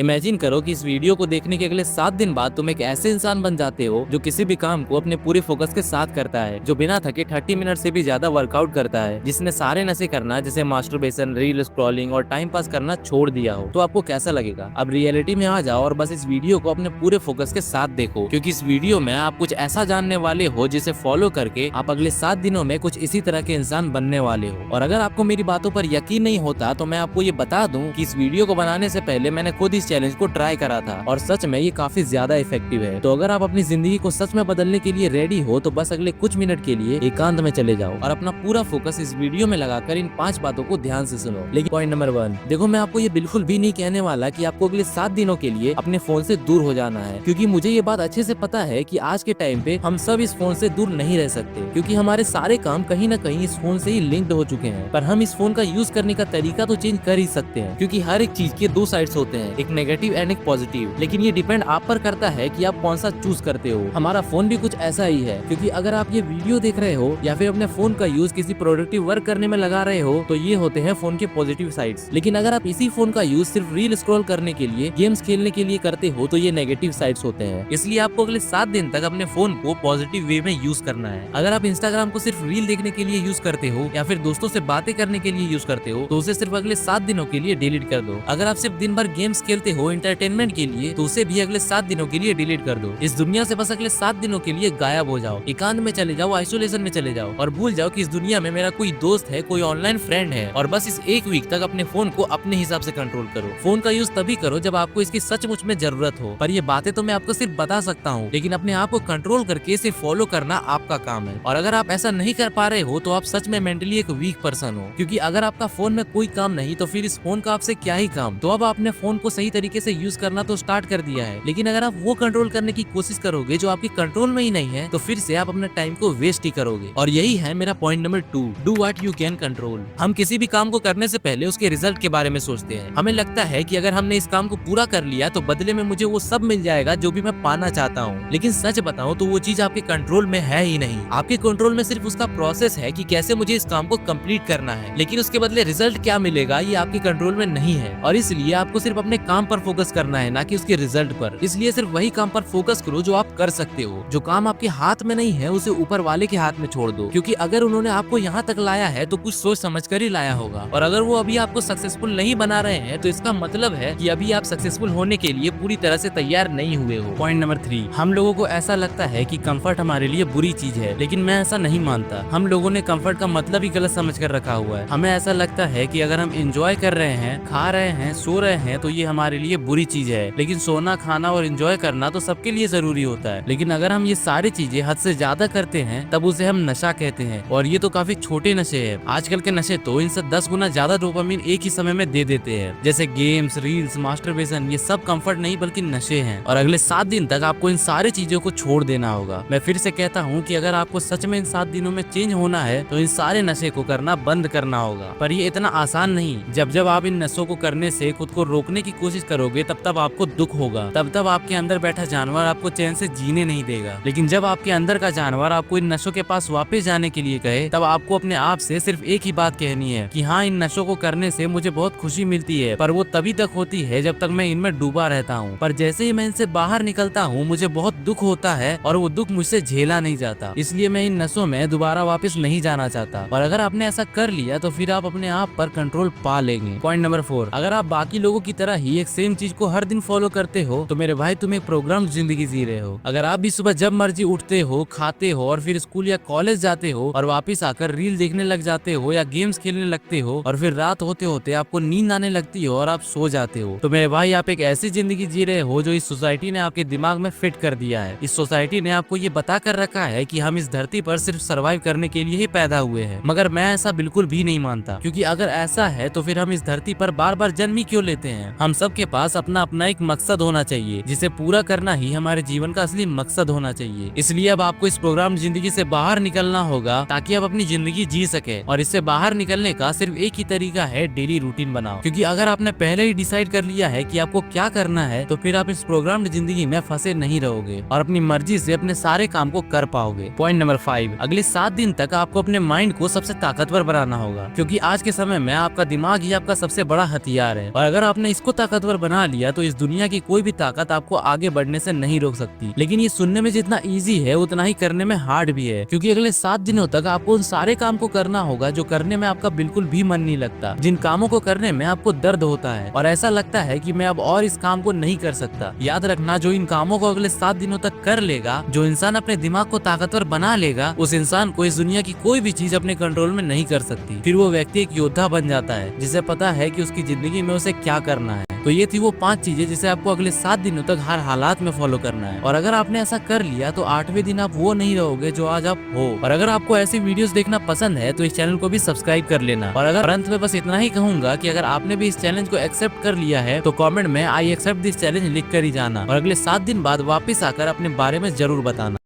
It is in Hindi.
इमेजिन करो कि इस वीडियो को देखने के अगले 7 दिन बाद तुम एक ऐसे इंसान बन जाते हो जो किसी भी काम को अपने पूरे फोकस के साथ करता है, जो बिना थके 30 मिनट से भी ज्यादा वर्कआउट करता है, जिसने सारे नशे करना जैसे मास्टरबेशन, रील स्क्रॉलिंग और टाइम पास करना छोड़ दिया हो। तो आपको कैसा लगेगा? अब रियलिटी में आ जाओ और बस इस वीडियो को अपने पूरे फोकस के साथ देखो, क्योंकि इस वीडियो में आप कुछ ऐसा जानने वाले हो जिसे फॉलो करके आप अगले 7 दिनों में कुछ इसी तरह के इंसान बनने वाले हो। और अगर आपको मेरी बातों पर यकीन नहीं होता तो मैं आपको ये बता दूं कि इस वीडियो को बनाने से पहले मैंने खुद इस चैलेंज को ट्राई करा था और सच में ये काफी ज्यादा इफेक्टिव है। तो अगर आप अपनी जिंदगी को सच में बदलने के लिए रेडी हो तो बस अगले कुछ मिनट के लिए एकांत में चले जाओ और अपना पूरा फोकस इस वीडियो में लगाकर इन 5 बातों को ध्यान से सुनो। लेकिन पॉइंट नंबर 1, देखो मैं आपको ये बिल्कुल भी नहीं कहने वाला कि आपको अगले 7 दिनों के लिए अपने फोन से दूर हो जाना है, क्योंकि मुझे ये बात अच्छे से पता है कि आज के टाइम पे हम सब इस फोन से दूर नहीं रह सकते, क्योंकि हमारे सारे काम कहीं ना कहीं इस फोन से ही लिंक्ड हो चुके हैं। पर हम इस फोन का यूज करने का तरीका तो चेंज कर ही सकते हैं, क्योंकि हर एक चीज के 2 साइड्स होते हैं, एक नेगेटिव एंड एक पॉजिटिव। लेकिन ये डिपेंड आप पर करता है कि आप कौन सा चूज करते हो। हमारा फोन भी कुछ ऐसा ही है, क्योंकि अगर आप ये वीडियो देख रहे हो या फिर अपने फोन का यूज किसी प्रोडक्टिव वर्क करने में लगा रहे हो तो ये होते हैं फोन के पॉजिटिव साइड्स। लेकिन अगर आप इसी फोन का यूज सिर्फ रील स्क्रॉल करने के लिए, गेम्स खेलने के लिए करते हो तो ये नेगेटिव साइड्स होते हैं। इसलिए आपको अगले 7 दिन तक अपने फोन को पॉजिटिव वे में यूज करना है। अगर आप इंस्टाग्राम को सिर्फ रील देखने के लिए यूज करते हो या फिर दोस्तों से बातें करने के लिए यूज करते हो तो उसे सिर्फ अगले 7 दिनों के लिए डिलीट कर दो। अगर आप सिर्फ दिन भर गेम्स खेलते हो एंटरटेनमेंट के लिए तो उसे भी अगले 7 दिनों के लिए डिलीट कर दो। इस दुनिया से बस अगले 7 दिनों के लिए गायब हो जाओ, एकांत में चले जाओ, आइसोलेशन में चले जाओ और भूल जाओ कि इस दुनिया में मेरा कोई दोस्त है, कोई ऑनलाइन फ्रेंड है। और बस इस एक वीक तक अपने फोन को अपने हिसाब से कंट्रोल करो। फोन का यूज तभी करो जब आपको इसकी सचमुच में जरूरत हो। पर ये बातें तो मैं आपको सिर्फ बता सकता हूँ, लेकिन अपने आप को कंट्रोल करके इसे फॉलो करना आपका काम है। और अगर आप ऐसा नहीं कर पा रहे हो तो आप सच में मेंटली एक वीक पर्सन हो, क्योंकि अगर आपका फोन में कोई काम नहीं तो फिर इस फोन का आपसे क्या ही काम। तो अब आपने फोन को सही तरीके से यूज करना तो स्टार्ट कर दिया है, लेकिन अगर आप वो कंट्रोल करने की कोशिश करोगे जो आपके कंट्रोल में ही नहीं है तो फिर से आप अपने टाइम को वेस्ट ही करोगे। और यही है मेरा point number 2, do what you can control. हम किसी भी काम को करने से पहले उसके रिजल्ट के बारे में सोचते हैं। हमें लगता है कि अगर हमने इस काम को पूरा कर लिया तो बदले में मुझे वो सब मिल जाएगा जो भी मैं पाना चाहता हूँ। लेकिन सच बताऊं तो वो चीज आपके कंट्रोल में है ही नहीं। आपके कंट्रोल में सिर्फ उसका प्रोसेस है कि कैसे मुझे इस काम को कंप्लीट करना है, लेकिन उसके बदले रिजल्ट क्या मिलेगा ये आपके कंट्रोल में नहीं है। और इसलिए आपको सिर्फ अपने काम पर फोकस करना है, ना कि उसके रिजल्ट पर। इसलिए सिर्फ वही काम पर फोकस करो जो आप कर सकते हो। जो काम आपके हाथ में नहीं है उसे ऊपर वाले के हाथ में छोड़ दो, क्योंकि अगर उन्होंने आपको यहाँ तक लाया है तो कुछ सोच समझ कर ही लाया होगा। और अगर वो अभी आपको सक्सेसफुल नहीं बना रहे हैं तो इसका मतलब है कि अभी आप सक्सेसफुल होने के लिए पूरी तरह से तैयार नहीं हुए हो। पॉइंट नंबर 3, हम लोगों को ऐसा लगता है कि कंफर्ट हमारे लिए बुरी चीज है, लेकिन मैं ऐसा नहीं मानता। हम लोगों ने कंफर्ट का मतलब ही गलत समझ कर रखा हुआ है। हमें ऐसा लगता है कि अगर हम एंजॉय कर रहे हैं, खा रहे हैं, सो रहे हैं तो ये हमारे लिए बुरी चीज है। लेकिन सोना, खाना और एंजॉय करना तो सबके लिए जरूरी होता है। लेकिन अगर हम ये सारी चीजें हद से ज्यादा करते हैं तब उसे हम नशा कहते हैं, और ये तो काफी छोटे नशे हैं। आजकल के नशे तो इनसे 10 गुना ज्यादा डोपामिन एक ही समय में दे देते हैं, जैसे गेम्स, रील्स, मास्टरबेशन। ये सब कंफर्ट नहीं बल्कि नशे हैं। और अगले 7 दिन तक आपको इन सारी चीजों को छोड़ देना होगा। मैं फिर से कहता हूँ कि अगर आपको सच में इन 7 दिनों में चेंज होना है तो इन सारे नशे को करना बंद करना होगा। पर ये इतना आसान नहीं। जब जब आप इन नशों को करने से खुद को रोकने की कोशिश करोगे तब तब आपको दुख होगा। तब तब आपके अंदर बैठा जानवर आपको चैन से जीने नहीं देगा। लेकिन जब आपके अंदर का जानवर आपको इन नशों के पास वापस जाने के लिए कहे तब आपको अपने आप से सिर्फ एक ही बात कहनी है कि हाँ, इन नशों को करने से मुझे बहुत खुशी मिलती है, पर वो तभी तक होती है जब तक मैं इनमें डूबा रहता हूँ। पर जैसे ही मैं इनसे बाहर निकलता हूँ मुझे बहुत दुख होता है और वो दुख मुझसे झेला नहीं जाता। इसलिए मैं इन नशों में दोबारा वापस नहीं जाना चाहता। और अगर आपने ऐसा कर लिया तो फिर आप अपने आप पर कंट्रोल पा लेंगे। पॉइंट नंबर 4, अगर आप बाकी लोगों की तरह ही एक सेम चीज को हर दिन फॉलो करते हो तो मेरे भाई तुम एक प्रोग्राम जिंदगी जी रहे हो। अगर आप भी सुबह जब मर्जी उठते हो, खाते हो और फिर स्कूल या कॉलेज जाते हो और वापिस आकर रील देखने लग जाते हो या गेम्स खेलने लगते हो और फिर रात होते होते आपको नींद आने लगती हो और आप सो जाते हो, तो मेरे भाई आप एक ऐसी जिंदगी जी रहे हो जो इस सोसाइटी ने आपके दिमाग में फिट कर दिया है। इस सोसाइटी ने आपको ये बता कर रखा है कि हम इस धरती पर सिर्फ सर्वाइव करने के लिए ही पैदा हुए हैं। मगर मैं ऐसा बिल्कुल भी नहीं मानता, क्योंकि अगर ऐसा है तो फिर हम इस धरती पर बार बार जन्म ही क्यों लेते हैं। हम सब के पास अपना अपना एक मकसद होना चाहिए, जिसे पूरा करना ही हमारे जीवन का असली मकसद होना चाहिए। इसलिए अब आपको इस प्रोग्राम जिंदगी से बाहर निकलना होगा ताकि आप अपनी जिंदगी जी सके। और इससे बाहर निकलने का सिर्फ एक ही तरीका है, डेली रूटीन बनाओ। क्योंकि अगर आपने पहले ही डिसाइड कर लिया है कि आपको क्या करना है तो फिर आप इस प्रोग्राम जिंदगी में फंसे नहीं रहोगे और अपनी मर्जी से अपने सारे काम को कर पाओगे। पॉइंट नंबर 5, अगले 7 दिन तक आपको अपने माइंड को सबसे ताकतवर बनाना होगा, क्योंकि आज के समय में आपका दिमाग ही आपका सबसे बड़ा हथियार है। और अगर आपने इसको ताकतवर ताकतवर बना लिया तो इस दुनिया की कोई भी ताकत आपको आगे बढ़ने से नहीं रोक सकती। लेकिन ये सुनने में जितना इजी है उतना ही करने में हार्ड भी है, क्योंकि अगले 7 दिनों तक आपको उन सारे काम को करना होगा जो करने में आपका बिल्कुल भी मन नहीं लगता, जिन कामों को करने में आपको दर्द होता है और ऐसा लगता है कि मैं अब और इस काम को नहीं कर सकता। याद रखना, जो इन कामों को अगले 7 दिनों तक कर लेगा, जो इंसान अपने दिमाग को ताकतवर बना लेगा, उस इंसान को इस दुनिया की कोई भी चीज अपने कंट्रोल में नहीं कर सकती। फिर वो व्यक्ति एक योद्धा बन जाता है जिसे पता है कि उसकी जिंदगी में उसे क्या करना है। तो ये थी वो 5 चीजें जिसे आपको अगले 7 दिनों तक हर हालात में फॉलो करना है। और अगर आपने ऐसा कर लिया तो 8वें दिन आप वो नहीं रहोगे जो आज आप हो। और अगर आपको ऐसी वीडियोस देखना पसंद है तो इस चैनल को भी सब्सक्राइब कर लेना। और अगर अंत में बस इतना ही कहूंगा कि अगर आपने भी इस चैलेंज को एक्सेप्ट कर लिया है तो कमेंट में आई एक्सेप्ट दिस चैलेंज लिख कर ही जाना और अगले 7 दिन बाद वापिस आकर अपने बारे में जरूर बताना।